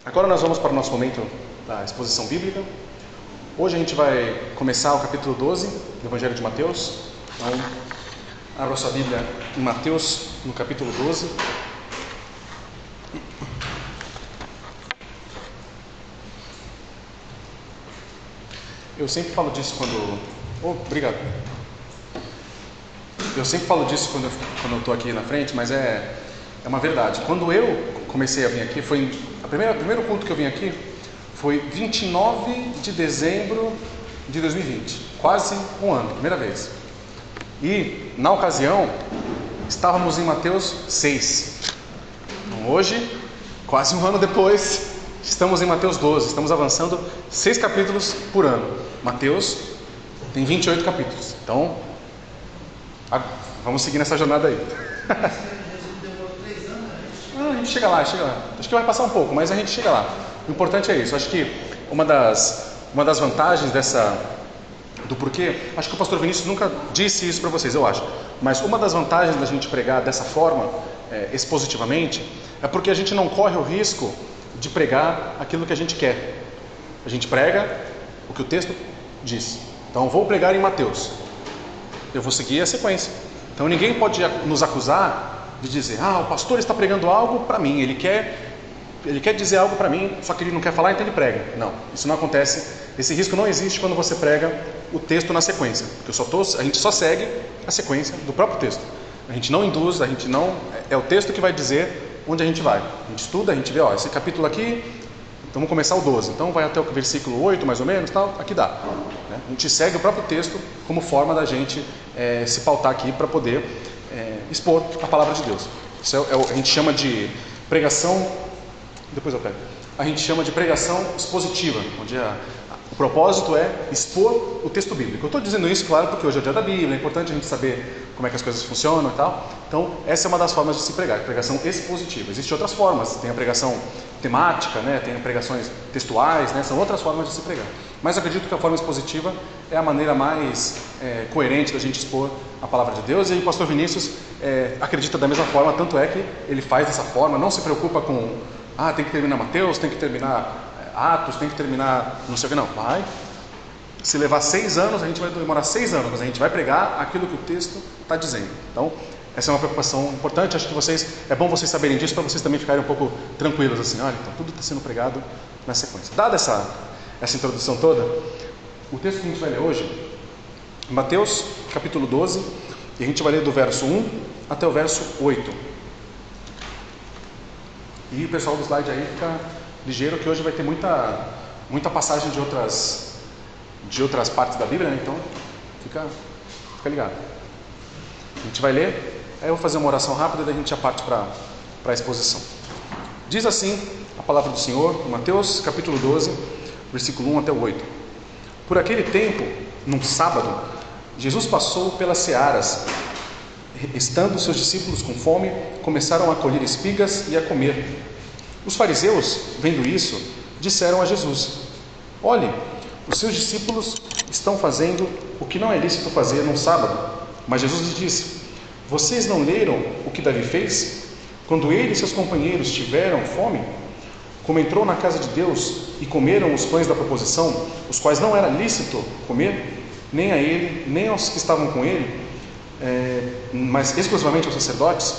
Agora nós vamos para o nosso momento da exposição bíblica. Hoje a gente vai começar o capítulo 12 do Evangelho de Mateus. Então, abra sua Bíblia em Mateus, no capítulo 12. Eu sempre falo disso quando... obrigado. Eu sempre falo disso quando eu estou aqui na frente, mas é uma verdade. Quando eu comecei a vir aqui, o primeiro culto que eu vim aqui foi 29 de dezembro de 2020, quase um ano, primeira vez. E, na ocasião, estávamos em Mateus 6. Então, hoje, quase um ano depois, estamos em Mateus 12. Estamos avançando 6 capítulos por ano. Mateus tem 28 capítulos. Então, vamos seguir nessa jornada aí. A gente chega lá. Acho que vai passar um pouco, mas a gente chega lá. O importante é isso. Acho que uma das vantagens do porquê, acho que o pastor Vinícius nunca disse isso para vocês, eu acho. Mas uma das vantagens da gente pregar dessa forma, expositivamente, é porque a gente não corre o risco de pregar aquilo que a gente quer. A gente prega o que o texto diz. Então, vou pregar em Mateus. Eu vou seguir a sequência. Então, ninguém pode nos acusar de dizer, o pastor está pregando algo para mim, ele quer dizer algo para mim, só que ele não quer falar, então ele prega. Não, isso não acontece. Esse risco não existe quando você prega o texto na sequência, porque a gente só segue a sequência do próprio texto. A gente não induz, é o texto que vai dizer onde a gente vai. A gente estuda, a gente vê, esse capítulo aqui, então vamos começar o 12, então vai até o versículo 8 mais ou menos, tal, aqui dá. Né? A gente segue o próprio texto como forma da gente se pautar aqui para poder expor a palavra de Deus. Isso a gente chama de pregação, depois eu pego. A gente chama de pregação expositiva, onde o propósito é expor o texto bíblico. Eu estou dizendo isso, claro, porque hoje é o dia da Bíblia, é importante a gente saber como é que as coisas funcionam e tal. Então, essa é uma das formas de se pregar, pregação expositiva. Existem outras formas, tem a pregação temática, né? Tem pregações textuais, né? São outras formas de se pregar. Mas acredito que a forma expositiva é a maneira mais coerente da gente expor a palavra de Deus. E o pastor Vinícius acredita da mesma forma, tanto é que ele faz dessa forma, não se preocupa com tem que terminar Mateus, tem que terminar Atos, tem que terminar não sei o que, não. Vai. Se levar 6 anos, a gente vai demorar 6 anos, mas a gente vai pregar aquilo que o texto está dizendo. Então, essa é uma preocupação importante. Acho que é bom vocês saberem disso, para vocês também ficarem um pouco tranquilos, assim, olha, então tudo está sendo pregado na sequência. Dada essa introdução toda, o texto que a gente vai ler hoje, Mateus, capítulo 12, e a gente vai ler do verso 1 até o verso 8. E o pessoal do slide aí fica ligeiro, que hoje vai ter muita passagem de outras partes da Bíblia, né? Então fica ligado. A gente vai ler, aí eu vou fazer uma oração rápida e daí a gente já parte para a exposição. Diz assim a palavra do Senhor, Mateus capítulo 12, versículo 1 até o 8. Por aquele tempo, num sábado, Jesus passou pelas searas. Estando seus discípulos com fome, começaram a colher espigas e a comer. Os fariseus, vendo isso, disseram a Jesus: olhe, os seus discípulos estão fazendo o que não é lícito fazer num sábado. Mas Jesus lhes disse: vocês não leram o que Davi fez? Quando ele e seus companheiros tiveram fome, como entrou na casa de Deus e comeram os pães da proposição, os quais não era lícito comer, nem a ele, nem aos que estavam com ele, mas exclusivamente aos sacerdotes?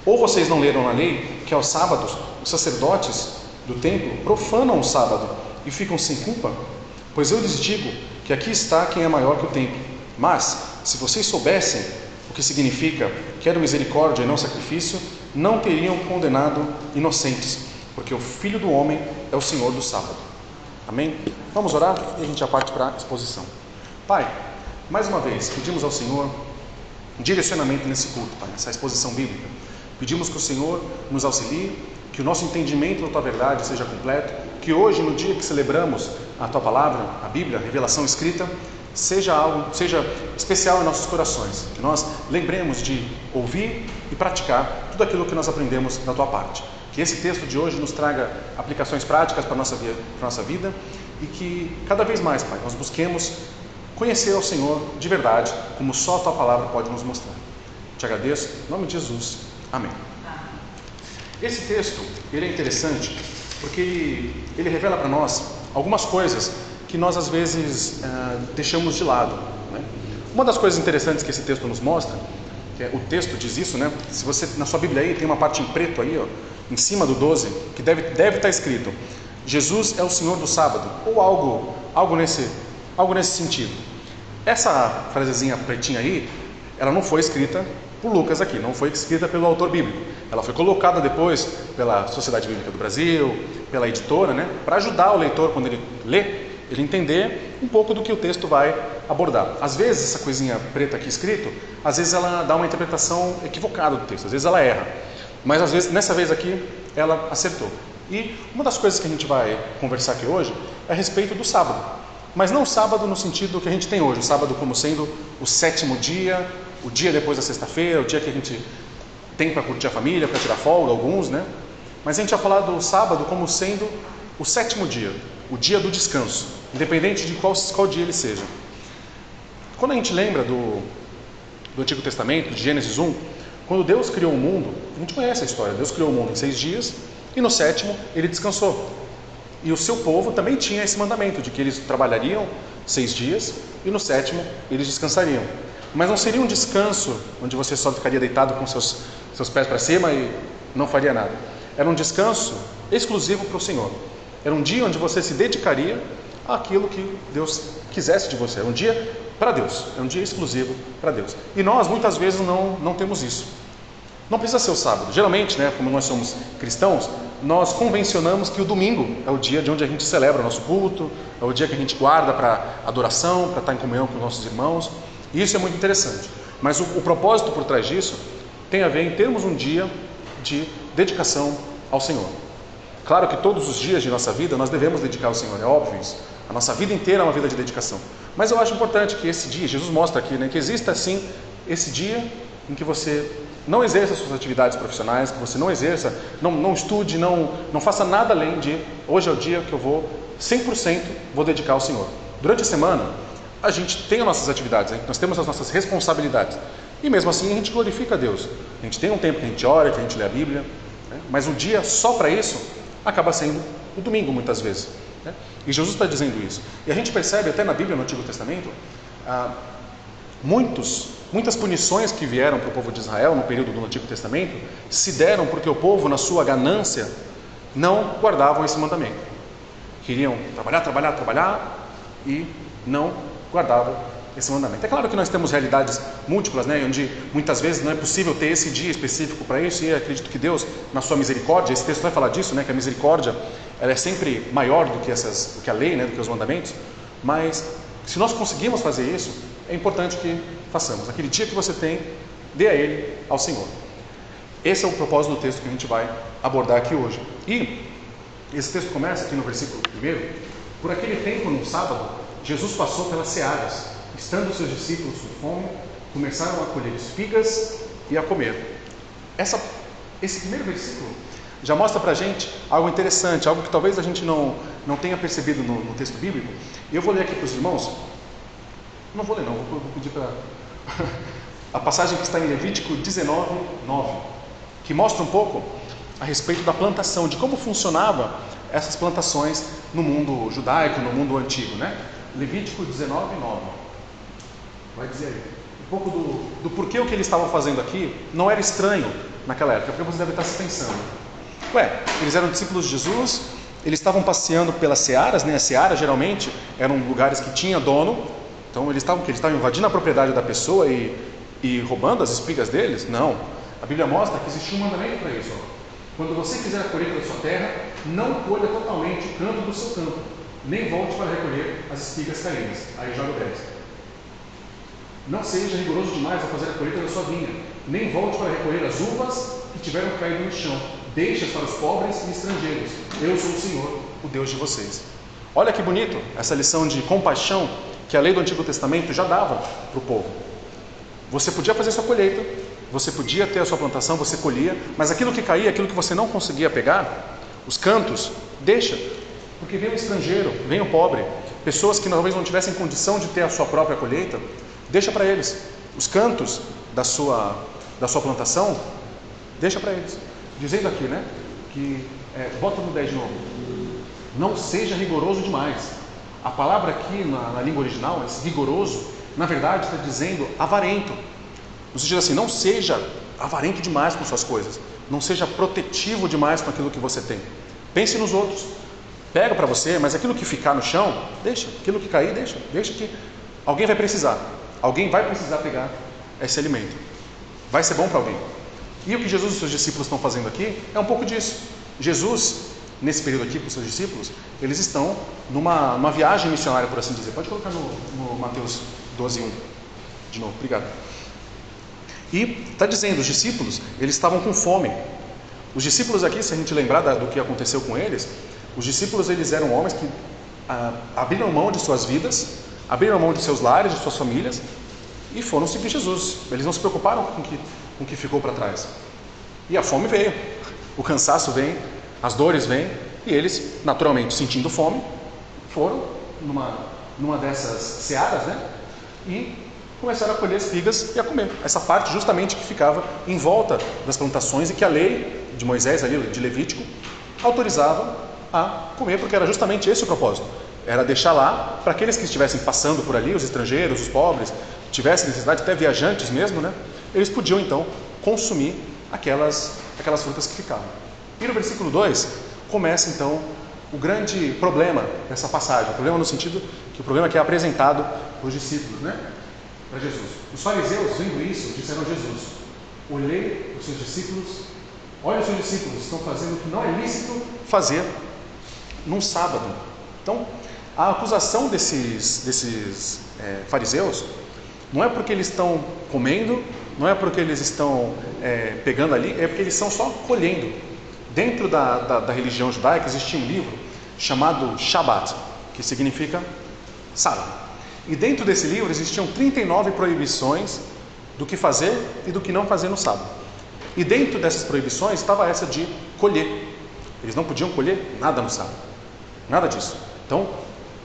Ou vocês não leram na lei que aos sábados os sacerdotes do templo profanam o sábado e ficam sem culpa? Pois eu lhes digo que aqui está quem é maior que o templo. Mas, se vocês soubessem o que significa quero misericórdia e não sacrifício, não teriam condenado inocentes, porque o Filho do Homem é o Senhor do sábado. Amém? Vamos orar e a gente já parte para a exposição. Pai, mais uma vez, pedimos ao Senhor direcionamento nesse culto, Pai, nessa exposição bíblica. Pedimos que o Senhor nos auxilie, que o nosso entendimento da Tua verdade seja completo, que hoje, no dia que celebramos a Tua palavra, a Bíblia, a revelação escrita, seja especial em nossos corações, que nós lembremos de ouvir e praticar tudo aquilo que nós aprendemos da Tua parte. Que esse texto de hoje nos traga aplicações práticas para a nossa vida e que cada vez mais, Pai, nós busquemos conhecer ao Senhor de verdade, como só a Tua palavra pode nos mostrar. Te agradeço, em nome de Jesus. Amém. Esse texto, ele é interessante porque ele revela para nós algumas coisas que nós às vezes deixamos de lado, né? Uma das coisas interessantes que esse texto nos mostra, o texto diz isso, né? Se você na sua Bíblia aí tem uma parte em preto aí, ó, em cima do 12, que deve estar escrito: Jesus é o Senhor do sábado, ou algo nesse sentido. Essa frasezinha pretinha aí, ela não foi escrita por Lucas aqui, não foi escrita pelo autor bíblico. Ela foi colocada depois pela Sociedade Bíblica do Brasil, pela editora, né, para ajudar o leitor, quando ele lê, ele entender um pouco do que o texto vai abordar. Às vezes, essa coisinha preta aqui escrito, às vezes ela dá uma interpretação equivocada do texto, às vezes ela erra. Mas às vezes, nessa vez aqui, ela acertou. E uma das coisas que a gente vai conversar aqui hoje é a respeito do sábado. Mas não o sábado no sentido que a gente tem hoje, o sábado como sendo o 7º dia, o dia depois da sexta-feira, o dia que a gente tem para curtir a família, para tirar folga, alguns, né? Mas a gente vai falar do sábado como sendo o 7º dia, o dia do descanso, independente de qual dia ele seja. Quando a gente lembra do Antigo Testamento, de Gênesis 1, quando Deus criou o mundo, a gente conhece a história, Deus criou o mundo em 6 dias e no 7º ele descansou. E o seu povo também tinha esse mandamento de que eles trabalhariam 6 dias e no 7º eles descansariam. Mas não seria um descanso onde você só ficaria deitado com seus pés para cima e não faria nada. Era um descanso exclusivo para o Senhor. Era um dia onde você se dedicaria àquilo que Deus quisesse de você. Era um dia para Deus, é um dia exclusivo para Deus. E nós muitas vezes não temos isso. Não precisa ser o sábado. Geralmente, né, como nós somos cristãos, nós convencionamos que o domingo é o dia de onde a gente celebra o nosso culto, é o dia que a gente guarda para adoração, para estar em comunhão com os nossos irmãos. E isso é muito interessante. Mas o propósito por trás disso tem a ver em termos um dia de dedicação ao Senhor. Claro que todos os dias de nossa vida nós devemos dedicar ao Senhor, é óbvio isso. A nossa vida inteira é uma vida de dedicação. Mas eu acho importante que esse dia, Jesus mostra aqui, né, que exista assim esse dia em que você não exerça suas atividades profissionais, que você não exerça, não estude, não faça nada além de hoje é o dia que eu vou 100% vou dedicar ao Senhor. Durante a semana a gente tem as nossas atividades, nós temos as nossas responsabilidades e mesmo assim a gente glorifica a Deus. A gente tem um tempo que a gente ora, que a gente lê a Bíblia, né? Mas um dia só para isso acaba sendo o domingo muitas vezes, né? E Jesus está dizendo isso. E a gente percebe até na Bíblia, no Antigo Testamento, muitas punições que vieram para o povo de Israel no período do Antigo Testamento se deram porque o povo, na sua ganância, não guardavam esse mandamento. Queriam trabalhar e não guardavam esse mandamento. É claro que nós temos realidades múltiplas, né, onde muitas vezes não é possível ter esse dia específico para isso, e eu acredito que Deus, na sua misericórdia, esse texto vai falar disso, né, que a misericórdia ela é sempre maior do que a lei, né, do que os mandamentos, mas se nós conseguimos fazer isso, é importante que façamos. Aquele dia que você tem, dê a ele ao Senhor. Esse é o propósito do texto que a gente vai abordar aqui hoje. E esse texto começa aqui no versículo 1. Por aquele tempo, no sábado, Jesus passou pelas searas. Estando seus discípulos com fome, começaram a colher espigas e a comer. Esse primeiro versículo já mostra para a gente algo interessante, algo que talvez a gente não tenha percebido no texto bíblico. E eu vou ler aqui para os irmãos. Não vou ler não, vou pedir para a passagem que está em Levítico 19:9, que mostra um pouco a respeito da plantação, de como funcionava essas plantações no mundo judaico, no mundo antigo, né? Levítico 19:9 vai dizer aí um pouco do porquê o que eles estavam fazendo aqui não era estranho naquela época, porque você deve estar se pensando, eles eram discípulos de Jesus, eles estavam passeando pelas searas, né? As searas geralmente eram lugares que tinha dono. Então eles estavam invadindo a propriedade da pessoa e roubando as espigas deles? Não. A Bíblia mostra que existia um mandamento para isso. Quando você fizer a colheita da sua terra, não colha totalmente o canto do seu campo, nem volte para recolher as espigas caídas. Aí joga o 10. Não seja rigoroso demais ao fazer a colheita da sua vinha, nem volte para recolher as uvas que tiveram caído no chão. Deixa para os pobres e estrangeiros. Eu sou o Senhor, o Deus de vocês. Olha que bonito essa lição de compaixão que a lei do Antigo Testamento já dava para o povo. Você podia fazer sua colheita, você podia ter a sua plantação, você colhia, mas aquilo que caía, aquilo que você não conseguia pegar, os cantos, deixa, porque vem o estrangeiro, vem o pobre, pessoas que talvez não tivessem condição de ter a sua própria colheita, deixa para eles. Os cantos da sua plantação, deixa para eles. Dizendo aqui, né, que, bota no 10 de novo, Não seja rigoroso demais. A palavra aqui na língua original, esse rigoroso, na verdade está dizendo avarento. No sentido assim, não seja avarento demais com suas coisas. Não seja protetivo demais com aquilo que você tem. Pense nos outros. Pega para você, mas aquilo que ficar no chão, deixa. Aquilo que cair, deixa. Deixa que alguém vai precisar. Alguém vai precisar pegar esse alimento. Vai ser bom para alguém. E o que Jesus e os seus discípulos estão fazendo aqui é um pouco disso. Jesus, nesse período aqui com os seus discípulos, eles estão numa viagem missionária, por assim dizer. Pode colocar no Mateus 12:1. De novo, obrigado. E está dizendo, os discípulos, eles estavam com fome. Os discípulos aqui, se a gente lembrar do que aconteceu com eles, os discípulos, eles eram homens que abriram mão de suas vidas, abriram mão de seus lares, de suas famílias, e foram seguir Jesus. Eles não se preocuparam com o que ficou para trás. E a fome veio, o cansaço vem, as dores vêm, e eles, naturalmente, sentindo fome, foram numa dessas searas, né? E começaram a colher espigas e a comer. Essa parte justamente que ficava em volta das plantações e que a lei de Moisés, ali, de Levítico, autorizava a comer, porque era justamente esse o propósito. Era deixar lá para aqueles que estivessem passando por ali, os estrangeiros, os pobres, tivessem necessidade, até viajantes mesmo, né? Eles podiam então consumir aquelas frutas que ficavam. E no versículo 2 começa então o grande problema dessa passagem. O problema no sentido que o problema que é apresentado para os discípulos, né? Para Jesus. Os fariseus, vendo isso, disseram a Jesus: olhei os seus discípulos, olha os seus discípulos, estão fazendo o que não é lícito fazer num sábado. Então, a acusação desses fariseus não é porque eles estão comendo, não é porque eles estão pegando ali, é porque eles estão só colhendo. Dentro da religião judaica existia um livro chamado Shabat, que significa sábado. E dentro desse livro existiam 39 proibições do que fazer e do que não fazer no sábado. E dentro dessas proibições estava essa de colher. Eles não podiam colher nada no sábado. Nada disso. Então,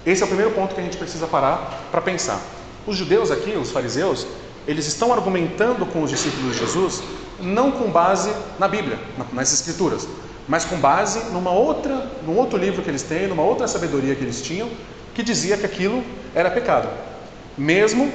esse é o primeiro ponto que a gente precisa parar para pensar. Os judeus aqui, os fariseus, eles estão argumentando com os discípulos de Jesus, não com base na Bíblia, nas Escrituras, mas com base num outro livro que eles têm, numa outra sabedoria que eles tinham, que dizia que aquilo era pecado. Mesmo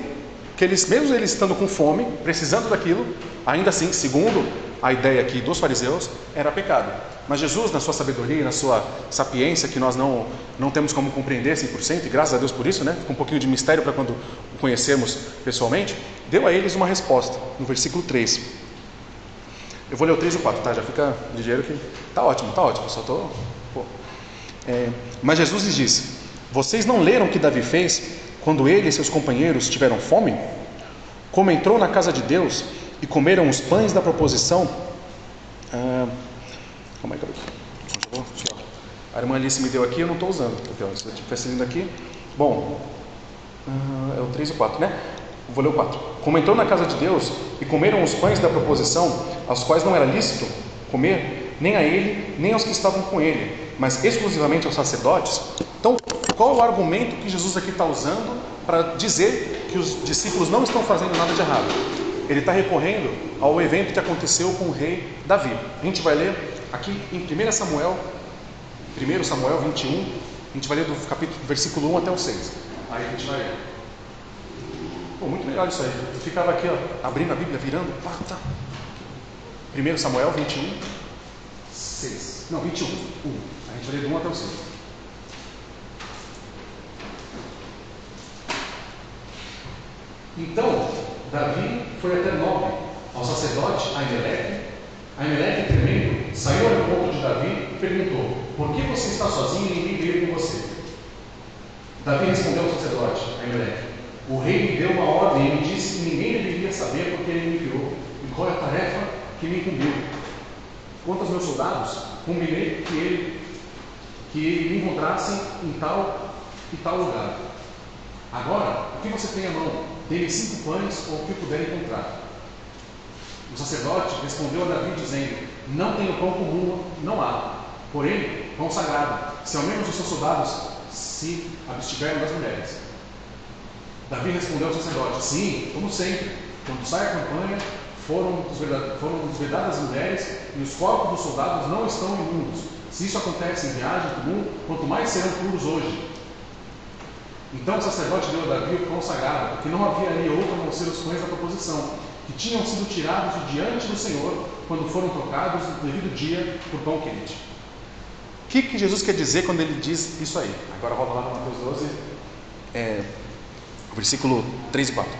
eles estando com fome, precisando daquilo, ainda assim, segundo a ideia aqui dos fariseus, era pecado. Mas Jesus, na sua sabedoria, na sua sapiência, que nós não temos como compreender 100%, e graças a Deus por isso, né? Fica um pouquinho de mistério para quando o conhecermos pessoalmente, deu a eles uma resposta, no versículo 3. Eu vou ler o 3 e o 4, tá? Já fica ligeiro que tá ótimo, só tô... Mas Jesus lhes disse: vocês não leram o que Davi fez quando ele e seus companheiros tiveram fome? Como entrou na casa de Deus e comeram os pães da proposição? Como é que eu... A irmã Alice me deu aqui, eu não estou usando. Aqui, ó, se eu estivesse lendo aqui... Bom, é o 3 e o 4, né? Vou ler o 4. Como entrou na casa de Deus e comeram os pães da proposição, aos quais não era lícito comer, nem a ele, nem aos que estavam com ele, mas exclusivamente aos sacerdotes. Então, qual é o argumento que Jesus aqui está usando para dizer que os discípulos não estão fazendo nada de errado? Ele está recorrendo ao evento que aconteceu com o rei Davi. A gente vai ler aqui em 1 Samuel 21, a gente vai ler do capítulo, versículo 1 até o 6. Aí a gente vai... Pô, muito legal isso aí. Eu ficava aqui, ó, abrindo a Bíblia, virando, tá. 1 Samuel 21, 6. Não, 21, 1. A gente vai ler do 1 até o 6. Então, Davi foi até Nob, ao sacerdote Aimeleque. Aimeleque, tremendo, saiu ao encontro de Davi e perguntou: por que você está sozinho e ninguém veio com você? Davi respondeu ao sacerdote Aimeleque: o rei me deu uma ordem e me disse que ninguém deveria saber porque ele me enviou e qual é a tarefa que me incumbiu. Quanto aos meus soldados, combinei que me encontrassem em tal e tal lugar. Agora, o que você tem à mão? Dê-me 5 pães ou o que puder encontrar. O sacerdote respondeu a Davi dizendo: não tenho pão comum, não há, porém pão sagrado, se ao menos os seus soldados se abstiverem das mulheres. Davi respondeu ao sacerdote: sim, como sempre, quando sai a campanha, foram desvedadas as mulheres e os corpos dos soldados não estão imundos. Se isso acontece em viagem comum, quanto mais serão puros hoje. Então o sacerdote deu a Davi o pão sagrado, porque não havia ali outro a não ser os pães da proposição, que tinham sido tirados de diante do Senhor, quando foram trocados no devido dia por pão quente. O que Jesus quer dizer quando ele diz isso aí? Agora volta lá no Mateus 12, versículo 3 e 4.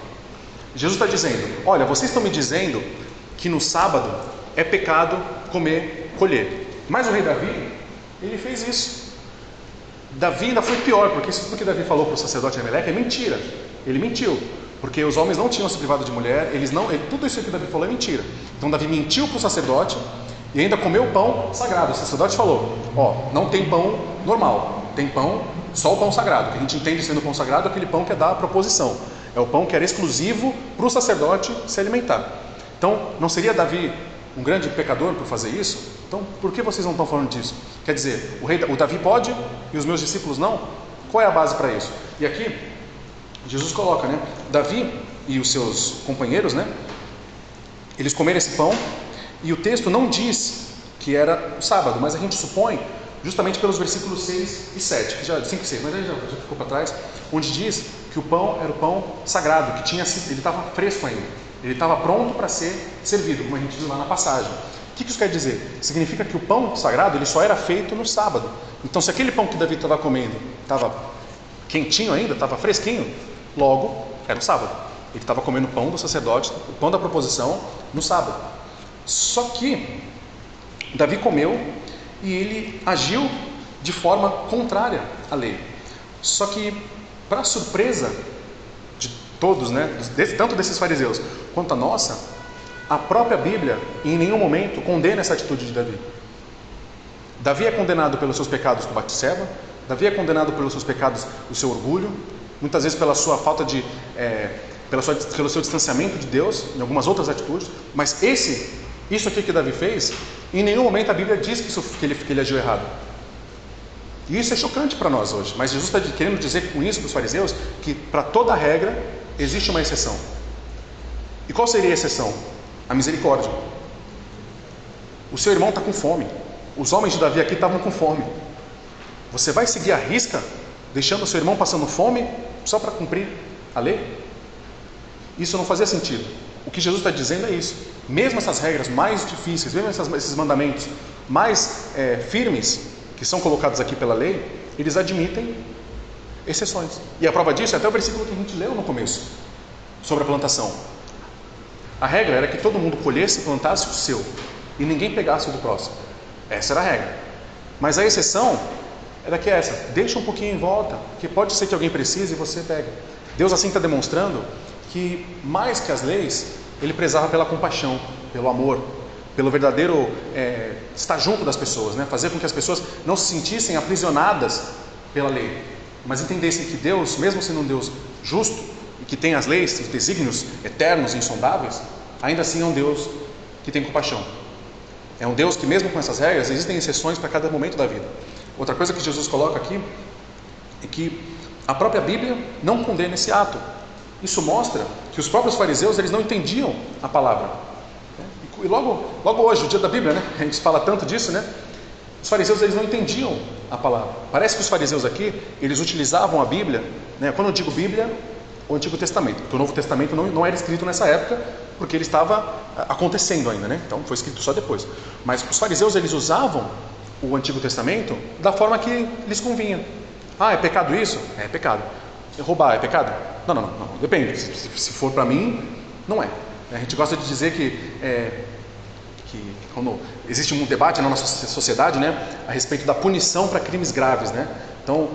Jesus está dizendo: olha, vocês estão me dizendo que no sábado é pecado comer, colher. Mas o rei Davi, ele fez isso. Davi ainda foi pior, porque isso tudo que Davi falou para o sacerdote Ameleque é mentira. Ele mentiu, porque os homens não tinham se privado de mulher, tudo isso que Davi falou é mentira. Então Davi mentiu para o sacerdote e ainda comeu o pão sagrado. O sacerdote falou: ó, não tem pão normal, tem pão, só o pão sagrado. O que a gente entende sendo pão sagrado é aquele pão que é da proposição, é o pão que era exclusivo para o sacerdote se alimentar. Então, não seria Davi um grande pecador por fazer isso? Então, por que vocês não estão falando disso? Quer dizer, o Davi pode e os meus discípulos não? Qual é a base para isso? E aqui, Jesus coloca, né? Davi e os seus companheiros, né? Eles comeram esse pão e o texto não diz que era o sábado, mas a gente supõe, justamente pelos versículos 6 e 7, que já, 5 e 6, mas aí já ficou para trás, onde diz que o pão era o pão sagrado, que ele estava fresco ainda, ele estava pronto para ser servido, como a gente diz lá na passagem. O que isso quer dizer? Significa que o pão sagrado ele só era feito no sábado. Então, se aquele pão que Davi estava comendo estava quentinho ainda, estava fresquinho, logo era o sábado. Ele estava comendo o pão do sacerdote, o pão da proposição, no sábado. Só que Davi comeu e ele agiu de forma contrária à lei. Só que, para surpresa de todos, né, tanto desses fariseus quanto a nossa, a própria Bíblia em nenhum momento condena essa atitude de Davi. Davi é condenado pelos seus pecados com Batseba, Davi é condenado pelos seus pecados do seu orgulho, muitas vezes pela sua falta de pelo seu distanciamento de Deus, em algumas outras atitudes, mas isso aqui que Davi fez, em nenhum momento a Bíblia diz que ele agiu errado. E isso é chocante para nós hoje, mas Jesus está querendo dizer com isso para os fariseus que para toda regra existe uma exceção. E qual seria a exceção? A misericórdia. O seu irmão está com fome. Os homens de Davi aqui estavam com fome. Você vai seguir a risca, deixando o seu irmão passando fome, só para cumprir a lei? Isso não fazia sentido. O que Jesus está dizendo é isso. Mesmo essas regras mais difíceis, mesmo esses mandamentos mais firmes, que são colocados aqui pela lei, eles admitem exceções. E a prova disso é até o versículo que a gente leu no começo, sobre a plantação. A regra era que todo mundo colhesse e plantasse o seu, e ninguém pegasse o do próximo. Essa era a regra. Mas a exceção era que essa, deixa um pouquinho em volta, que pode ser que alguém precise e você pega. Deus assim está demonstrando que, mais que as leis, Ele prezava pela compaixão, pelo amor, pelo verdadeiro estar junto das pessoas, né? Fazer com que as pessoas não se sentissem aprisionadas pela lei, mas entendessem que Deus, mesmo sendo um Deus justo, e que tem as leis, os desígnios eternos e insondáveis, ainda assim é um Deus que tem compaixão. É um Deus que, mesmo com essas regras, existem exceções para cada momento da vida. Outra coisa que Jesus coloca aqui é que a própria Bíblia não condena esse ato. Isso mostra que os próprios fariseus eles não entendiam a palavra. E logo hoje, o dia da Bíblia, né? A gente fala tanto disso, né? Os fariseus eles não entendiam a palavra. Parece que os fariseus aqui eles utilizavam a Bíblia, né? Quando eu digo Bíblia, o Antigo Testamento, porque o Novo Testamento não era escrito nessa época, porque ele estava acontecendo ainda, né? Então foi escrito só depois. Mas os fariseus eles usavam o Antigo Testamento da forma que lhes convinha. Ah, é pecado isso? É pecado. Roubar é pecado? Não, depende. Se for para mim, não é. A gente gosta de dizer que quando existe um debate na nossa sociedade, né, a respeito da punição para crimes graves, né? Então,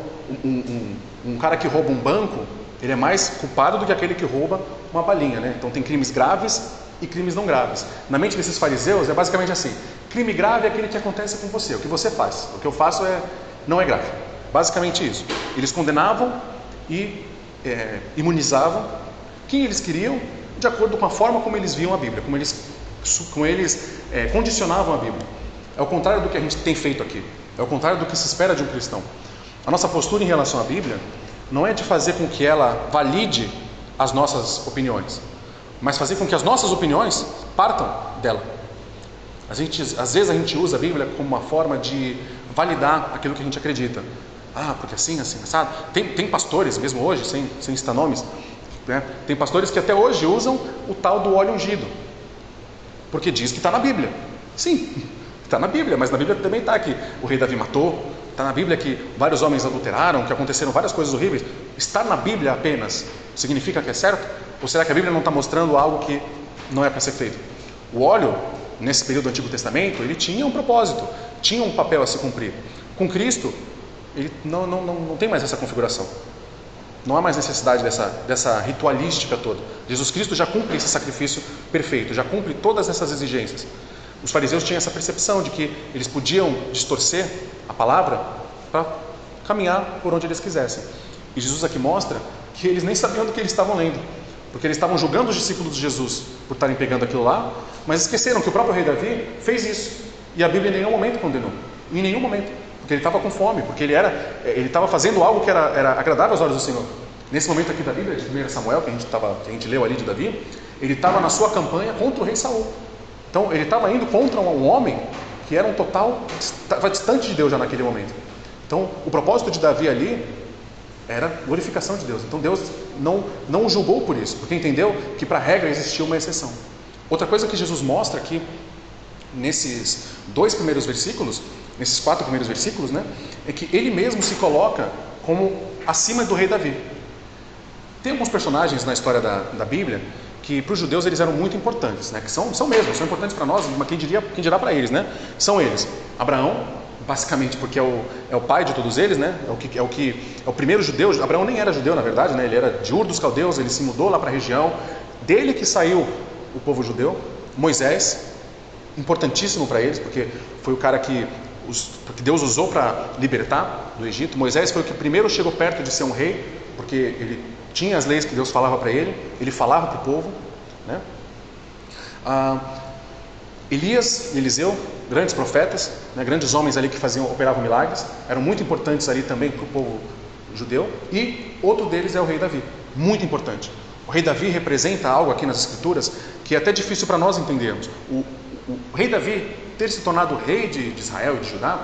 um cara que rouba um banco, ele é mais culpado do que aquele que rouba uma balinha, né? Então tem crimes graves e crimes não graves. Na mente desses fariseus é basicamente assim: crime grave é aquele que acontece com você, o que você faz. O que eu faço não é grave. Basicamente isso. Eles condenavam e imunizavam quem eles queriam, de acordo com a forma como eles viam a Bíblia, como eles condicionavam a Bíblia. É o contrário do que a gente tem feito aqui. É o contrário do que se espera de um cristão. A nossa postura em relação à Bíblia não é de fazer com que ela valide as nossas opiniões, mas fazer com que as nossas opiniões partam dela. Às vezes a gente usa a Bíblia como uma forma de validar aquilo que a gente acredita. Ah, porque assim, assado. Tem pastores, mesmo hoje, sem citar nomes, né? Tem pastores que até hoje usam o tal do óleo ungido, porque diz que está na Bíblia. Sim, está na Bíblia, mas na Bíblia também está que o rei Davi matou, está na Bíblia que vários homens adulteraram, que aconteceram várias coisas horríveis. Está na Bíblia apenas significa que é certo? Ou será que a Bíblia não está mostrando algo que não é para ser feito? O óleo, nesse período do Antigo Testamento, ele tinha um propósito, tinha um papel a se cumprir. Com Cristo, ele não tem mais essa configuração. Não há mais necessidade dessa ritualística toda. Jesus Cristo já cumpre esse sacrifício perfeito, já cumpre todas essas exigências. Os fariseus tinham essa percepção de que eles podiam distorcer a palavra para caminhar por onde eles quisessem. E Jesus aqui mostra que eles nem sabiam do que eles estavam lendo, porque eles estavam julgando os discípulos de Jesus por estarem pegando aquilo lá, mas esqueceram que o próprio rei Davi fez isso. E a Bíblia em nenhum momento condenou. Em nenhum momento. Porque ele estava com fome, porque ele estava fazendo algo que era agradável aos olhos do Senhor. Nesse momento aqui da Bíblia, de 1 Samuel, que a gente leu ali de Davi, ele estava na sua campanha contra o rei Saul. Então ele estava indo contra um homem que era estava distante de Deus já naquele momento. Então o propósito de Davi ali era glorificação de Deus. Então Deus não o julgou por isso, porque entendeu que para a regra existia uma exceção. Outra coisa que Jesus mostra aqui, nesses 2 primeiros versículos, nesses 4 primeiros versículos, né, é que ele mesmo se coloca como acima do rei Davi. Tem alguns personagens na história da Bíblia que para os judeus eles eram muito importantes, né, que são importantes para nós, mas quem dirá para eles, né? São eles: Abraão, basicamente porque é o pai de todos eles, né? É o primeiro judeu. Abraão nem era judeu, na verdade, né? Ele era de Ur dos Caldeus, ele se mudou lá para a região, dele que saiu o povo judeu. Moisés, importantíssimo para eles, porque foi o cara que Deus usou para libertar do Egito. Moisés foi o que primeiro chegou perto de ser um rei, porque ele tinha as leis que Deus falava para ele falava para o povo, né? Elias e Eliseu, grandes profetas, né? Grandes homens ali que operavam milagres, eram muito importantes ali também para o povo judeu. E outro deles é o rei Davi, muito importante. O rei Davi representa algo aqui nas Escrituras que é até difícil para nós entendermos. O rei Davi ter se tornado rei de Israel e de Judá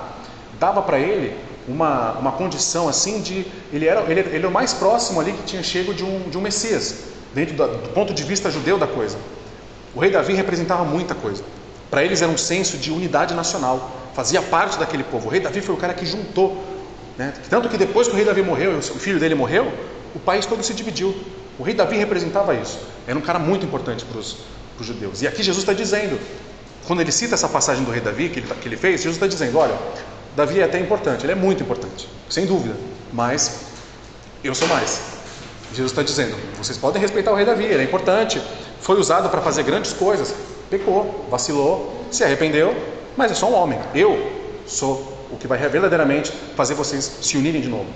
dava para ele uma condição assim de ele era o mais próximo ali que tinha chego de um Messias, dentro do ponto de vista judeu da coisa. O rei Davi representava muita coisa. Para eles era um senso de unidade nacional, fazia parte daquele povo. O rei Davi foi o cara que juntou, né? Tanto que depois que o rei Davi morreu e o filho dele morreu, o país todo se dividiu. O rei Davi representava isso, era um cara muito importante para os judeus. E aqui Jesus está dizendo, quando ele cita essa passagem do rei Davi que ele fez, Jesus está dizendo: olha, Davi é até importante, ele é muito importante, sem dúvida, mas eu sou mais. Jesus está dizendo: vocês podem respeitar o rei Davi, ele é importante, foi usado para fazer grandes coisas, pecou, vacilou, se arrependeu, mas é só um homem. Eu sou o que vai verdadeiramente fazer vocês se unirem de novo.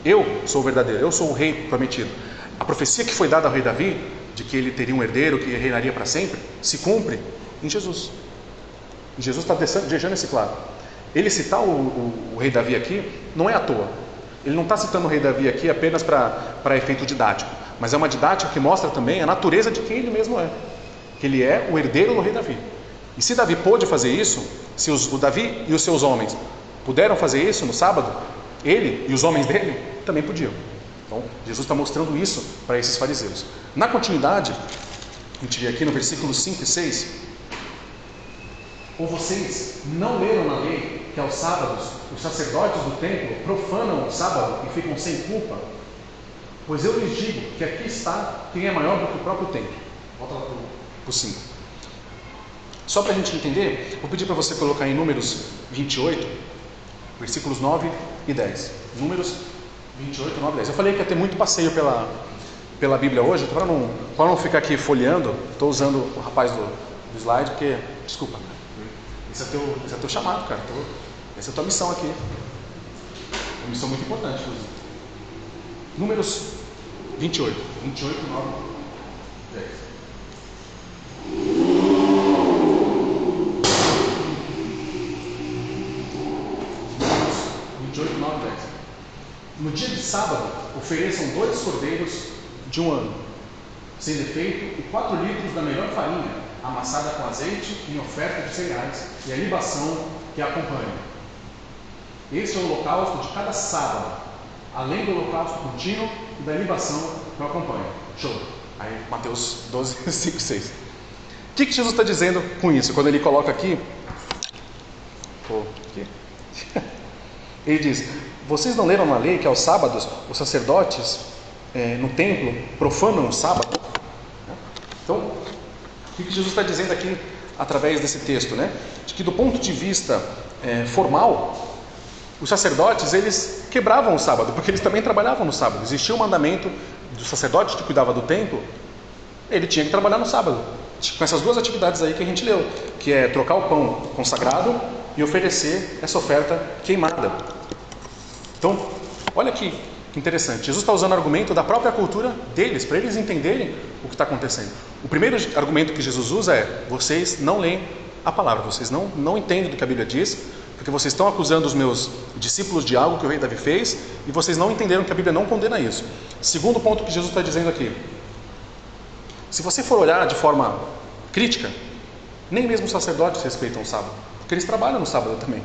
Eu sou o verdadeiro, eu sou o rei prometido. A profecia que foi dada ao rei Davi, de que ele teria um herdeiro que reinaria para sempre, se cumpre em Jesus. E Jesus está deixando esse claro. Ele citar o rei Davi aqui não é à toa. Ele não está citando o rei Davi aqui apenas para efeito didático, mas é uma didática que mostra também a natureza de quem ele mesmo é. Que ele é o herdeiro do rei Davi. E se Davi pôde fazer isso, se o Davi e os seus homens puderam fazer isso no sábado, ele e os homens dele também podiam. Então, Jesus está mostrando isso para esses fariseus. Na continuidade, a gente vê aqui no versículo 5 e 6: ou vocês não leram na lei que aos sábados os sacerdotes do templo profanam o sábado e ficam sem culpa? Pois eu lhes digo que aqui está quem é maior do que o próprio templo. Volta lá para o 5. Só para a gente entender, vou pedir para você colocar em Números 28, versículos 9 e 10. Números 28, 9 e 10. Eu falei que ia ter muito passeio pela Bíblia hoje, para não ficar aqui folheando. Estou usando o rapaz do slide, porque, desculpa, cara, esse é teu chamado, cara. Essa é a tua missão aqui. Uma missão muito importante, inclusive. Números 28, 9 e 10. No dia de sábado, ofereçam 2 cordeiros de um ano, sem defeito, e 4 litros da melhor farinha, amassada com azeite, em oferta de cereais, e a libação que a acompanha. Esse é o holocausto de cada sábado, além do holocausto contínuo e da libação que eu acompanho. Show! Aí, Mateus 12, 5, 6. O que Jesus está dizendo com isso? Quando ele coloca aqui, ele diz: vocês não leram na lei que aos sábados os sacerdotes no templo profanam o sábado? Então, o que Jesus está dizendo aqui através desse texto, né? De que do ponto de vista formal, os sacerdotes, eles quebravam o sábado, porque eles também trabalhavam no sábado. Existia o mandamento do sacerdote que cuidava do templo, ele tinha que trabalhar no sábado, com essas duas atividades aí que a gente leu, que é trocar o pão consagrado e oferecer essa oferta queimada. Então, olha que interessante, Jesus está usando o argumento da própria cultura deles, para eles entenderem o que está acontecendo. O primeiro argumento que Jesus usa é: vocês não leem a palavra, vocês não entendem do que a Bíblia diz, porque vocês estão acusando os meus discípulos de algo que o rei Davi fez, e vocês não entenderam que a Bíblia não condena isso. Segundo ponto que Jesus está dizendo aqui: se você for olhar de forma crítica, nem mesmo os sacerdotes respeitam o sábado, porque eles trabalham no sábado também.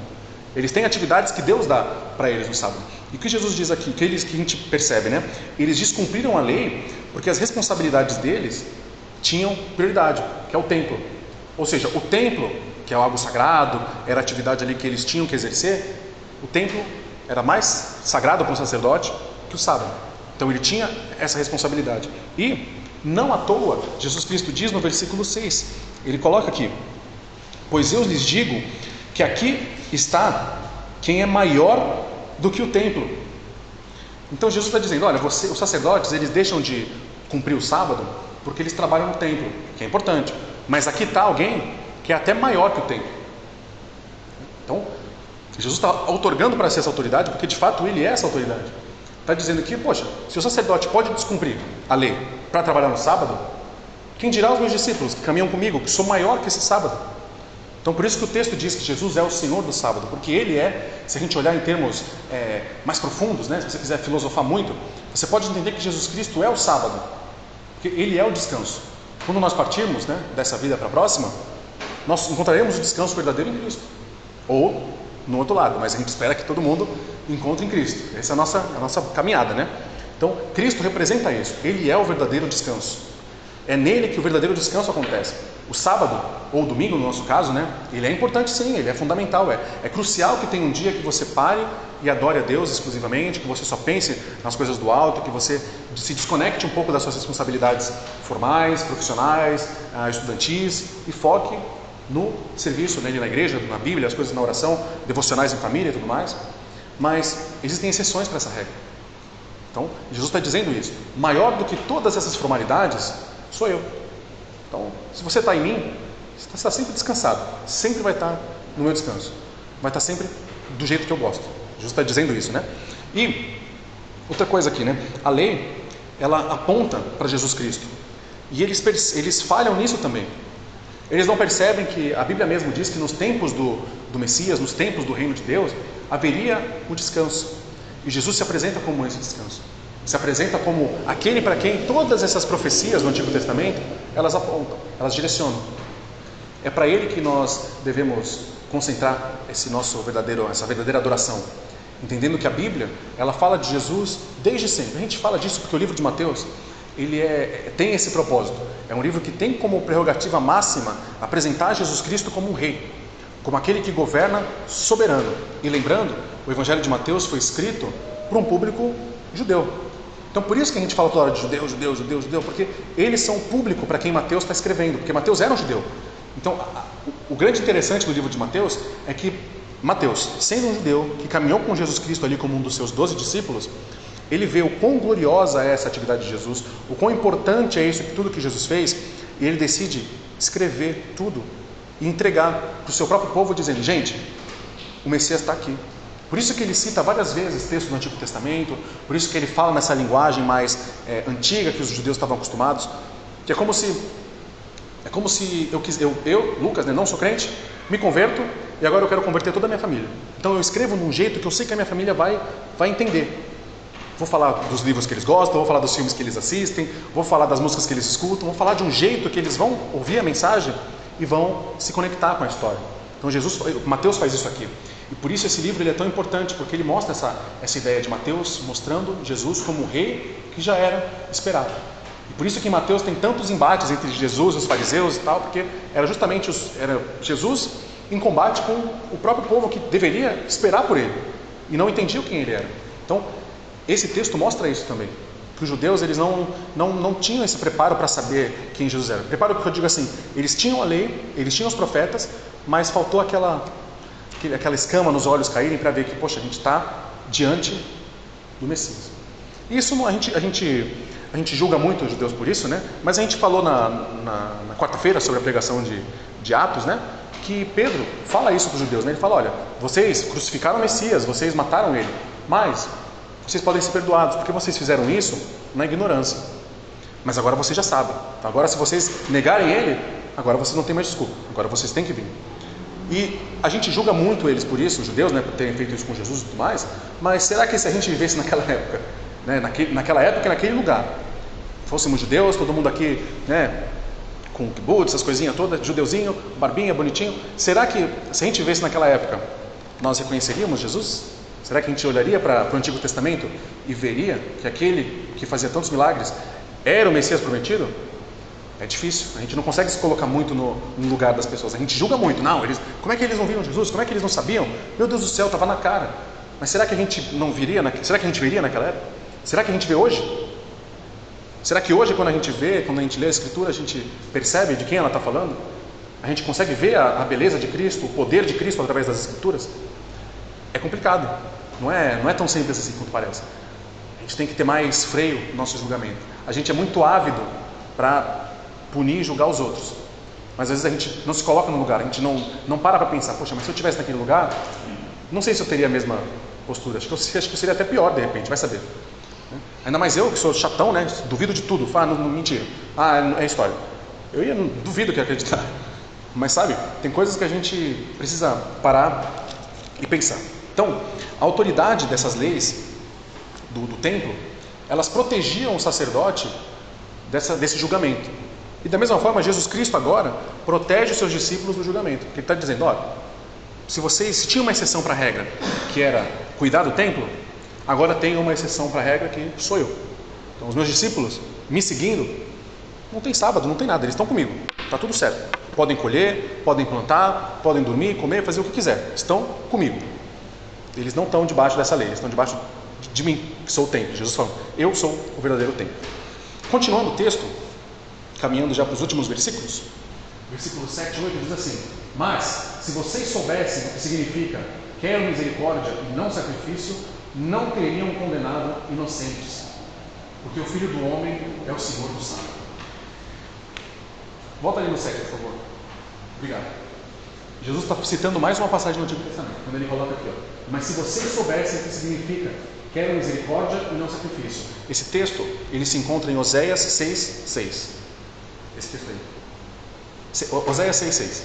Eles têm atividades que Deus dá para eles no sábado. E o que Jesus diz aqui, que a gente percebe, né? Eles descumpriram a lei porque as responsabilidades deles tinham prioridade, que é o templo. Ou seja, o templo, que é algo sagrado, era a atividade ali que eles tinham que exercer, o templo era mais sagrado para um sacerdote que o sábado. Então ele tinha essa responsabilidade. E, não à toa, Jesus Cristo diz no versículo 6, ele coloca aqui: pois eu lhes digo que aqui está quem é maior do que o templo. Então Jesus está dizendo: olha, os sacerdotes, eles deixam de cumprir o sábado porque eles trabalham no templo, que é importante, mas aqui está alguém que é até maior que o templo. Então Jesus está outorgando para si essa autoridade, porque de fato ele é essa autoridade. Está dizendo que, poxa, se o sacerdote pode descumprir a lei para trabalhar no sábado, quem dirá aos meus discípulos que caminham comigo, que sou maior que esse sábado? Então por isso que o texto diz que Jesus é o Senhor do sábado, porque Ele é, se a gente olhar em termos mais profundos, né, se você quiser filosofar muito, você pode entender que Jesus Cristo é o sábado, porque Ele é o descanso. Quando nós partirmos, né, dessa vida para a próxima, nós encontraremos o descanso verdadeiro em Cristo, ou no outro lado, mas a gente espera que todo mundo encontre em Cristo. Essa é a nossa caminhada, né? Então Cristo representa isso, Ele é o verdadeiro descanso. É nele que o verdadeiro descanso acontece. O sábado, ou domingo no nosso caso, né? Ele é importante sim, ele é fundamental. É crucial que tenha um dia que você pare e adore a Deus exclusivamente, que você só pense nas coisas do alto, que você se desconecte um pouco das suas responsabilidades formais, profissionais, estudantis, e foque no serviço, né, na igreja, na Bíblia, as coisas na oração, devocionais em família e tudo mais. Mas existem exceções para essa regra. Então, Jesus está dizendo isso. Maior do que todas essas formalidades sou eu. Então, se você está em mim, você está sempre descansado. Sempre vai estar no meu descanso. Vai estar sempre do jeito que eu gosto. Jesus está dizendo isso, né? E outra coisa aqui, né? A lei, ela aponta para Jesus Cristo. E eles falham nisso também. Eles não percebem que a Bíblia mesmo diz que nos tempos do Messias, nos tempos do reino de Deus, haveria o descanso. E Jesus se apresenta como esse descanso. Se apresenta como aquele para quem todas essas profecias do Antigo Testamento, elas apontam, elas direcionam. É para Ele que nós devemos concentrar essa verdadeira adoração. Entendendo que a Bíblia, ela fala de Jesus desde sempre. A gente fala disso porque o livro de Mateus, ele tem esse propósito. É um livro que tem como prerrogativa máxima apresentar Jesus Cristo como um rei, como aquele que governa soberano. E lembrando, o Evangelho de Mateus foi escrito para um público judeu. Então por isso que a gente fala toda hora de judeu, porque eles são o público para quem Mateus está escrevendo, porque Mateus era um judeu. Então o grande interessante do livro de Mateus é que Mateus, sendo um judeu que caminhou com Jesus Cristo ali como um dos seus 12 discípulos, ele vê o quão gloriosa é essa atividade de Jesus, o quão importante é isso, tudo que Jesus fez, e ele decide escrever tudo e entregar para o seu próprio povo, dizendo: gente, o Messias está aqui. Por isso que ele cita várias vezes textos do Antigo Testamento, por isso que ele fala nessa linguagem mais antiga que os judeus estavam acostumados, que é como se eu Lucas, né, não sou crente, me converto e agora eu quero converter toda a minha família. Então eu escrevo num jeito que eu sei que a minha família vai entender. Vou falar dos livros que eles gostam, vou falar dos filmes que eles assistem, vou falar das músicas que eles escutam, vou falar de um jeito que eles vão ouvir a mensagem e vão se conectar com a história. Então Mateus faz isso aqui. E por isso esse livro ele é tão importante, porque ele mostra essa ideia de Mateus mostrando Jesus como o rei que já era esperado. E por isso que em Mateus tem tantos embates entre Jesus e os fariseus e tal, porque era justamente era Jesus em combate com o próprio povo que deveria esperar por ele e não entendia quem ele era. Então, esse texto mostra isso também, que os judeus eles não tinham esse preparo para saber quem Jesus era. Preparo porque eu digo assim, eles tinham a lei, eles tinham os profetas, mas faltou aquela escama nos olhos caírem para ver que, poxa, a gente está diante do Messias. Isso a gente julga muito os judeus por isso, né? Mas a gente falou na quarta-feira sobre a pregação de Atos, né? Que Pedro fala isso para os judeus, né? Ele fala, olha, vocês crucificaram o Messias, vocês mataram ele, mas vocês podem ser perdoados, porque vocês fizeram isso na ignorância. Mas agora vocês já sabem. Agora se vocês negarem ele, agora vocês não têm mais desculpa, agora vocês têm que vir. E a gente julga muito eles por isso, os judeus, né, por terem feito isso com Jesus e tudo mais, mas será que se a gente vivesse naquela época, né, naquela época e naquele lugar, fôssemos judeus, todo mundo aqui, né, com kibbutz, essas coisinhas todas, judeuzinho, barbinha, bonitinho, será que se a gente vivesse naquela época, nós reconheceríamos Jesus? Será que a gente olharia para o Antigo Testamento e veria que aquele que fazia tantos milagres era o Messias prometido? É difícil, a gente não consegue se colocar muito no lugar das pessoas, a gente julga muito, não, como é que eles não viram Jesus, como é que eles não sabiam? Meu Deus do céu, estava na cara. Mas será que a gente não viria, será que a gente veria naquela época? Será que a gente vê hoje? Será que hoje quando a gente lê a Escritura, a gente percebe de quem ela está falando? A gente consegue ver a beleza de Cristo, o poder de Cristo através das Escrituras? É complicado, não é tão simples assim quanto parece. A gente tem que ter mais freio no nosso julgamento. A gente é muito ávido para punir e julgar os outros, mas às vezes a gente não se coloca no lugar, a gente não para pensar, poxa, mas se eu estivesse naquele lugar, não sei se eu teria a mesma postura, acho que eu seria até pior de repente, vai saber. Ainda mais eu que sou chatão, né? Duvido de tudo, não mentira, é história. Não duvido que acreditar, mas sabe, tem coisas que a gente precisa parar e pensar. Então, a autoridade dessas leis do templo, elas protegiam o sacerdote desse julgamento. E da mesma forma, Jesus Cristo agora protege os seus discípulos do julgamento. Porque ele está dizendo, olha, se tinha uma exceção para a regra, que era cuidar do templo, agora tem uma exceção para a regra que sou eu. Então os meus discípulos, me seguindo, não tem sábado, não tem nada, eles estão comigo, está tudo certo. Podem colher, podem plantar, podem dormir, comer, fazer o que quiser, estão comigo. Eles não estão debaixo dessa lei, eles estão debaixo de mim, que sou o templo. Jesus falou, eu sou o verdadeiro templo. Continuando o texto, caminhando já para os últimos versículos, versículo 7 e 8 diz assim, mas se vocês soubessem o que significa quero misericórdia e não sacrifício, não teriam condenado inocentes, porque o Filho do Homem é o Senhor do sábado. Volta ali no 7, por favor. Obrigado. Jesus está citando mais uma passagem do Antigo Testamento, quando ele coloca aqui, ó, mas se vocês soubessem o que significa quero misericórdia e não sacrifício. Esse texto, ele se encontra em Oséias 6:6. Esse texto aí. Oséias 6:6.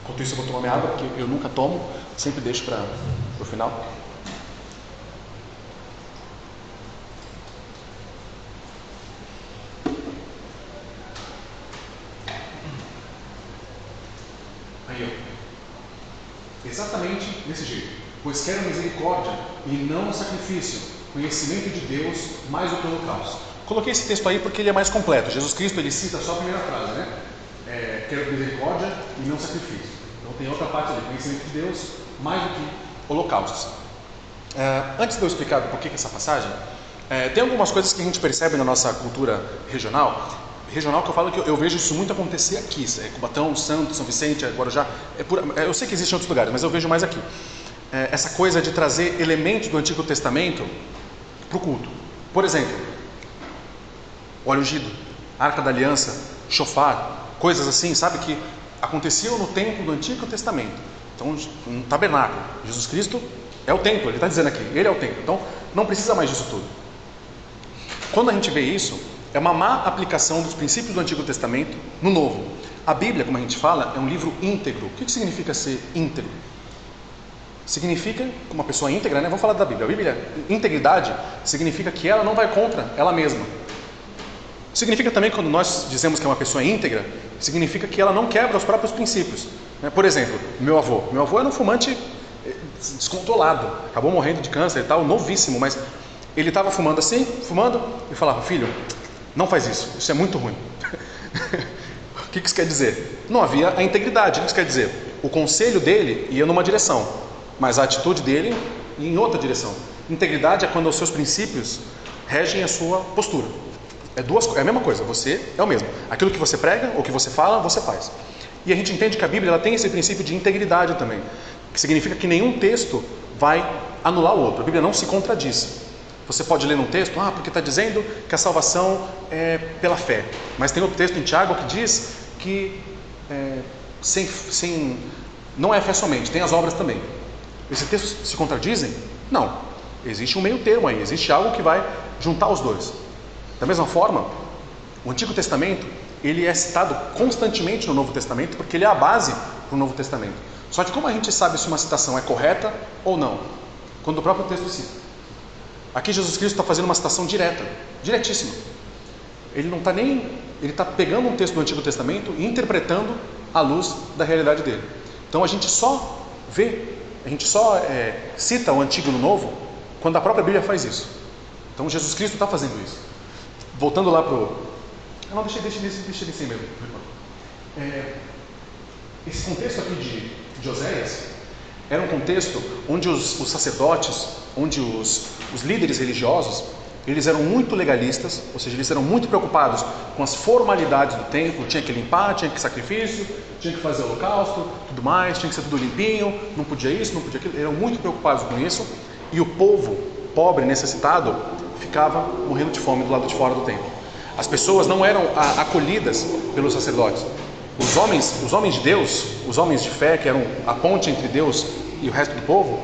Enquanto isso eu vou tomar minha água, porque eu nunca tomo, sempre deixo para o final. Aí, ó. Exatamente desse jeito. Pois quero misericórdia e não sacrifício, conhecimento de Deus mais do que holocausto. Coloquei esse texto aí porque ele é mais completo. Jesus Cristo ele cita só a primeira frase, né? Quero misericórdia e não sacrifício. Então tem outra parte ali, conhecimento de Deus mais do que holocaustos. Antes de eu explicar por que essa passagem, tem algumas coisas que a gente percebe na nossa cultura regional que eu falo que eu vejo isso muito acontecer aqui, Cubatão, Santos, São Vicente, Guarujá, eu sei que existe em outros lugares, mas eu vejo mais aqui. Essa coisa de trazer elementos do Antigo Testamento para o culto. Por exemplo, óleo ungido, Arca da Aliança, shofar, coisas assim, sabe, que aconteciam no templo do Antigo Testamento. Então, um tabernáculo, Jesus Cristo é o templo, ele está dizendo aqui, ele é o templo, então não precisa mais disso tudo. Quando a gente vê isso, é uma má aplicação dos princípios do Antigo Testamento no Novo. A Bíblia, como a gente fala, é um livro íntegro. O que significa ser íntegro? Significa, uma pessoa íntegra, né? Vamos falar da Bíblia. A Bíblia, integridade, significa que ela não vai contra ela mesma. Significa também, quando nós dizemos que é uma pessoa íntegra, significa que ela não quebra os próprios princípios. Por exemplo, meu avô era um fumante descontrolado, acabou morrendo de câncer e tal, novíssimo, mas ele estava fumando assim, fumando, e falava: filho, não faz isso é muito ruim. O que isso quer dizer? Não havia a integridade. O que isso quer dizer? O conselho dele ia numa direção, mas a atitude dele ia em outra direção. Integridade é quando os seus princípios regem a sua postura. É a mesma coisa, você é o mesmo. Aquilo que você prega, ou que você fala, você faz. E a gente entende que a Bíblia ela tem esse princípio de integridade também, que significa que nenhum texto vai anular o outro. A Bíblia não se contradiz. Você pode ler num texto, porque está dizendo que a salvação é pela fé. Mas tem outro texto em Tiago que diz que não é fé somente, tem as obras também. Esses textos se contradizem? Não. Existe um meio termo aí, existe algo que vai juntar os dois. Da mesma forma, o Antigo Testamento, ele é citado constantemente no Novo Testamento, porque ele é a base para o Novo Testamento. Só que como a gente sabe se uma citação é correta ou não? Quando o próprio texto cita. Aqui Jesus Cristo está fazendo uma citação direta, diretíssima. Ele não está nem... Ele está pegando um texto do Antigo Testamento e interpretando à luz da realidade dele. Então a gente só cita o Antigo no Novo quando a própria Bíblia faz isso. Então Jesus Cristo está fazendo isso. Voltando lá para o... Não, deixa ele assim mesmo. Esse contexto aqui de Oséias era um contexto onde os sacerdotes, onde os líderes religiosos, eles eram muito legalistas, ou seja, eles eram muito preocupados com as formalidades do templo. Tinha que limpar, tinha que sacrifício, tinha que fazer holocausto, tudo mais, tinha que ser tudo limpinho, não podia isso, não podia aquilo. Eram muito preocupados com isso, e o povo pobre, necessitado, ficava morrendo de fome do lado de fora do templo. As pessoas não eram acolhidas pelos sacerdotes. Os homens de Deus, os homens de fé, que eram a ponte entre Deus e o resto do povo,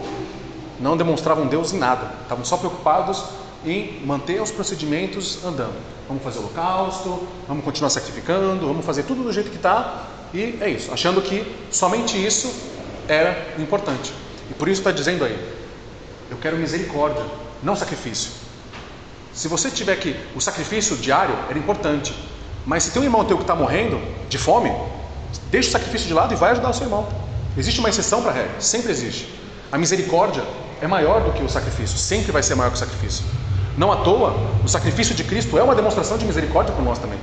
não demonstravam Deus em nada. Estavam só preocupados em manter os procedimentos andando. Vamos fazer holocausto, vamos continuar sacrificando, vamos fazer tudo do jeito que está, e é isso, achando que somente isso era importante. E por isso está dizendo aí: eu quero misericórdia, não sacrifício. Se você tiver que... O sacrifício diário era importante, mas se tem um irmão teu que está morrendo de fome, deixa o sacrifício de lado e vai ajudar o seu irmão. Existe uma exceção para a regra, sempre existe. A misericórdia é maior do que o sacrifício, sempre vai ser maior que o sacrifício. Não à toa, o sacrifício de Cristo é uma demonstração de misericórdia por nós também.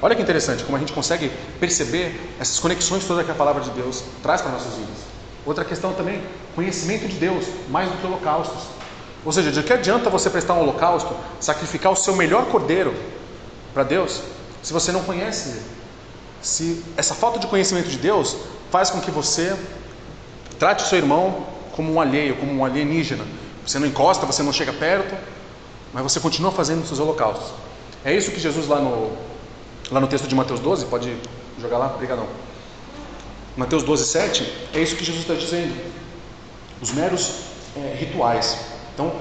Olha que interessante como a gente consegue perceber essas conexões todas que a palavra de Deus traz para nossas vidas. Outra questão também, conhecimento de Deus, mais do que holocaustos. Ou seja, de que adianta você prestar um holocausto, sacrificar o seu melhor cordeiro para Deus, se você não conhece Ele? Se essa falta de conhecimento de Deus faz com que você trate o seu irmão como um alheio, como um alienígena. Você não encosta, você não chega perto, mas você continua fazendo os seus holocaustos. É isso que Jesus lá no texto de Mateus 12, pode jogar lá, obrigadão. Mateus 12, 7, é isso que Jesus está dizendo. Os meros rituais. Então,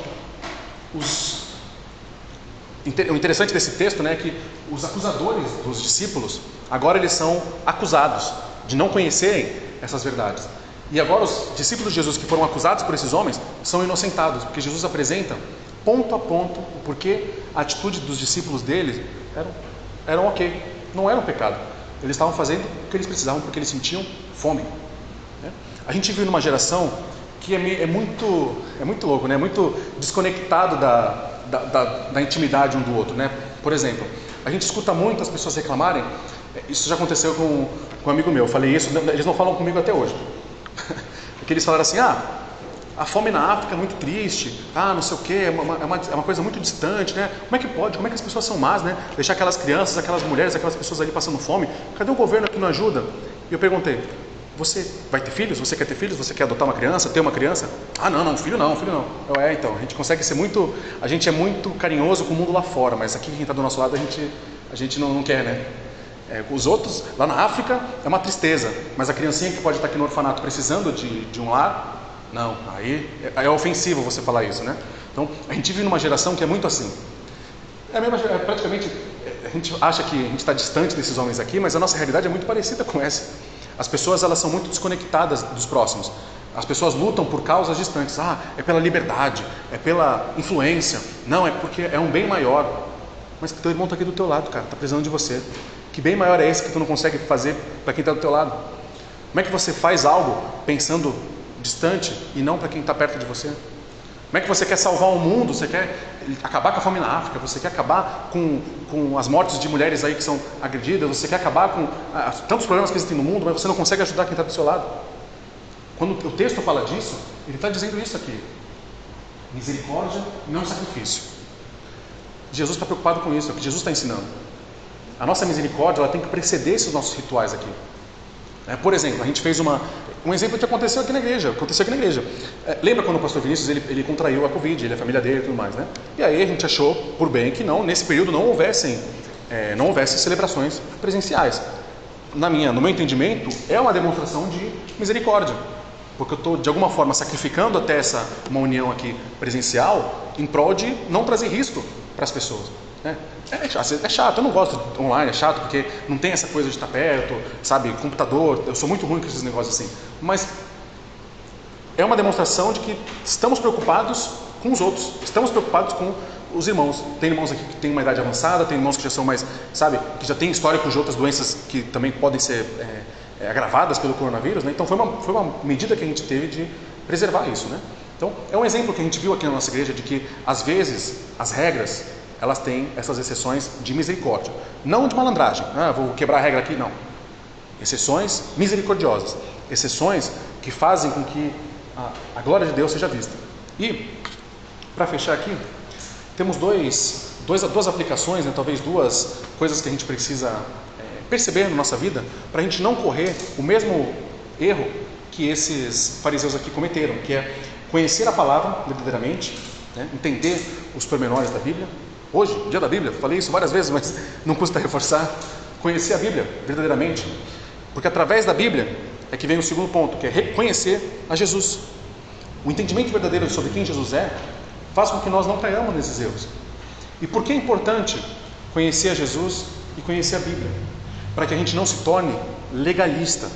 o interessante desse texto, né, é que os acusadores dos discípulos, agora eles são acusados de não conhecerem essas verdades. E agora os discípulos de Jesus que foram acusados por esses homens são inocentados, porque Jesus apresenta ponto a ponto o porquê a atitude dos discípulos deles eram ok, não era um pecado. Eles estavam fazendo o que eles precisavam porque eles sentiam fome. A gente vive numa geração que é muito louco, né? Muito desconectado da intimidade um do outro, né? Por exemplo, a gente escuta muito as pessoas reclamarem. Isso já aconteceu com um amigo meu. Eu falei isso, eles não falam comigo até hoje. Porque eles falaram assim: a fome na África é muito triste, não sei o que, é uma coisa muito distante, né? Como é que pode? Como é que as pessoas são más, né? Deixar aquelas crianças, aquelas mulheres, aquelas pessoas ali passando fome. Cadê o governo que não ajuda? E eu perguntei: você vai ter filhos? Você quer ter filhos? Você quer adotar uma criança? Ter uma criança? Não, filho não. Então, a gente consegue ser muito... A gente é muito carinhoso com o mundo lá fora, mas aqui quem está do nosso lado a gente não quer, né? Os outros, lá na África, é uma tristeza, mas a criancinha que pode estar aqui no orfanato precisando de um lar, não, aí é ofensivo você falar isso, né? Então, a gente vive numa geração que é muito assim. Praticamente, a gente acha que a gente está distante desses homens aqui, mas a nossa realidade é muito parecida com essa. As pessoas, elas são muito desconectadas dos próximos. As pessoas lutam por causas distantes. É pela liberdade, é pela influência. Não, é porque é um bem maior. mas que teu irmão está aqui do teu lado, cara, está precisando de você. Que bem maior é esse que tu não consegue fazer para quem está do teu lado? Como é que você faz algo pensando distante e não para quem está perto de você? Como é que você quer salvar o mundo? Você quer acabar com a fome na África? Você quer acabar com as mortes de mulheres aí que são agredidas? Você quer acabar com tantos problemas que existem no mundo, mas você não consegue ajudar quem está do seu lado? Quando o texto fala disso, ele está dizendo isso aqui: misericórdia e não sacrifício. Jesus está preocupado com isso, é o que Jesus está ensinando. A nossa misericórdia, ela tem que preceder esses nossos rituais aqui. Por exemplo, a gente fez um exemplo que aconteceu aqui na igreja. Lembra quando o pastor Vinícius ele contraiu a Covid, ele, a família dele e tudo mais, né? E aí a gente achou por bem que nesse período não houvesse celebrações presenciais. No meu entendimento, é uma demonstração de misericórdia, porque eu estou de alguma forma sacrificando até uma união aqui presencial em prol de não trazer risco para as pessoas. É chato, eu não gosto de online, é chato porque não tem essa coisa de estar perto, sabe, computador, eu sou muito ruim com esses negócios assim, mas é uma demonstração de que estamos preocupados com os outros, estamos preocupados com os irmãos. Tem irmãos aqui que têm uma idade avançada, tem irmãos que já são mais, sabe, que já têm histórico de outras doenças que também podem ser agravadas pelo coronavírus, né? Então foi uma medida que a gente teve de preservar isso, né? Então é um exemplo que a gente viu aqui na nossa igreja de que às vezes as regras elas têm essas exceções de misericórdia, não de malandragem, vou quebrar a regra aqui, não. Exceções misericordiosas, exceções que fazem com que a glória de Deus seja vista. E, para fechar aqui, temos duas aplicações, né, talvez duas coisas que a gente precisa perceber na nossa vida, para a gente não correr o mesmo erro que esses fariseus aqui cometeram, que é conhecer a palavra verdadeiramente, né, entender os pormenores da Bíblia. Hoje, dia da Bíblia, falei isso várias vezes, mas não custa reforçar. Conhecer a Bíblia verdadeiramente, porque através da Bíblia é que vem o segundo ponto, que é reconhecer a Jesus. O entendimento verdadeiro sobre quem Jesus é faz com que nós não caiamos nesses erros. E por que é importante conhecer a Jesus e conhecer a Bíblia? Para que a gente não se torne legalista,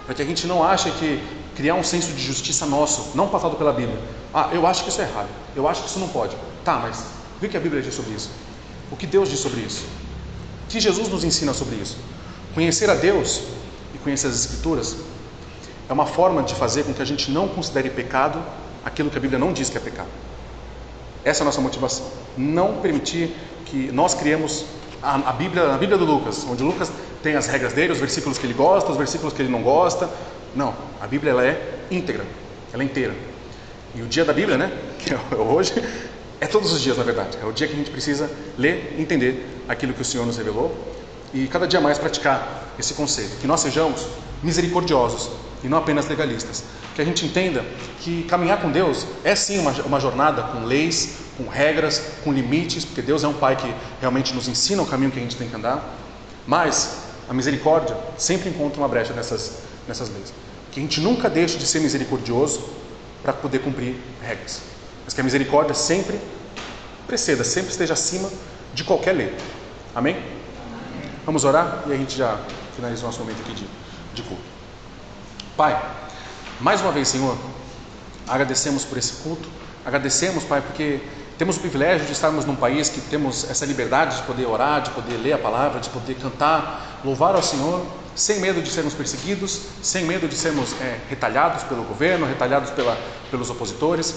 para que a gente não ache que criar um senso de justiça nosso, não passado pela Bíblia. Eu acho que isso é errado, eu acho que isso não pode. Tá, mas o que a Bíblia diz sobre isso? O que Deus diz sobre isso? O que Jesus nos ensina sobre isso? Conhecer a Deus e conhecer as Escrituras é uma forma de fazer com que a gente não considere pecado aquilo que a Bíblia não diz que é pecado. Essa é a nossa motivação. Não permitir que nós criemos a Bíblia do Lucas, onde Lucas tem as regras dele, os versículos que ele gosta, os versículos que ele não gosta. Não, a Bíblia ela é íntegra, ela é inteira. E o dia da Bíblia, né, que é hoje, é todos os dias, na verdade. É o dia que a gente precisa ler e entender aquilo que o Senhor nos revelou e cada dia mais praticar esse conceito. Que nós sejamos misericordiosos e não apenas legalistas. Que a gente entenda que caminhar com Deus é sim uma jornada com leis, com regras, com limites, porque Deus é um Pai que realmente nos ensina o caminho que a gente tem que andar. Mas a misericórdia sempre encontra uma brecha nessas leis. Que a gente nunca deixe de ser misericordioso para poder cumprir regras. Mas que a misericórdia sempre preceda, sempre esteja acima de qualquer lei. Amém? Vamos orar e a gente já finaliza o nosso momento aqui de culto. Pai, mais uma vez, Senhor, agradecemos por esse culto. Agradecemos, Pai, porque temos o privilégio de estarmos num país que temos essa liberdade de poder orar, de poder ler a palavra, de poder cantar, louvar ao Senhor, sem medo de sermos perseguidos, sem medo de sermos retalhados pelo governo, retalhados pelos opositores.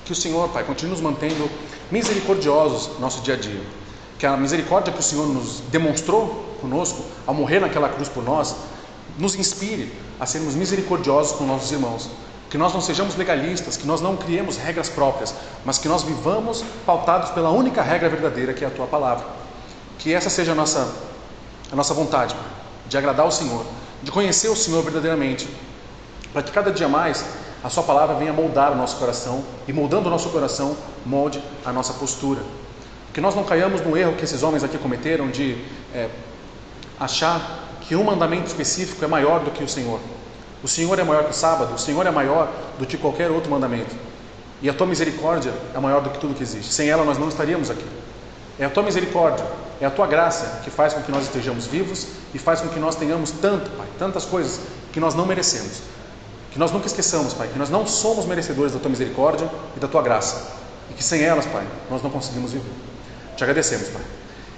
Que o Senhor, Pai, continue nos mantendo misericordiosos no nosso dia a dia. Que a misericórdia que o Senhor nos demonstrou conosco, ao morrer naquela cruz por nós, nos inspire a sermos misericordiosos com nossos irmãos. Que nós não sejamos legalistas, que nós não criemos regras próprias, mas que nós vivamos pautados pela única regra verdadeira, que é a Tua Palavra. Que essa seja a nossa vontade, Pai, de agradar o Senhor, de conhecer o Senhor verdadeiramente, para que cada dia mais a Sua Palavra venha moldar o nosso coração, e moldando o nosso coração, molde a nossa postura. Que nós não caiamos no erro que esses homens aqui cometeram de achar que um mandamento específico é maior do que o Senhor. O Senhor é maior que o sábado, o Senhor é maior do que qualquer outro mandamento. E a Tua misericórdia é maior do que tudo que existe. Sem ela nós não estaríamos aqui. É a Tua misericórdia, é a Tua graça que faz com que nós estejamos vivos e faz com que nós tenhamos tanto, Pai, tantas coisas que nós não merecemos. Que nós nunca esqueçamos, Pai, que nós não somos merecedores da Tua misericórdia e da Tua graça. E que sem elas, Pai, nós não conseguimos viver. te agradecemos, Pai.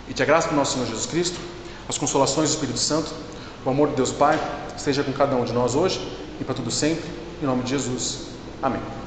E te agradeço do nosso Senhor Jesus Cristo, as consolações do Espírito Santo, o amor de Deus Pai, esteja com cada um de nós hoje e para tudo sempre, em nome de Jesus. Amém.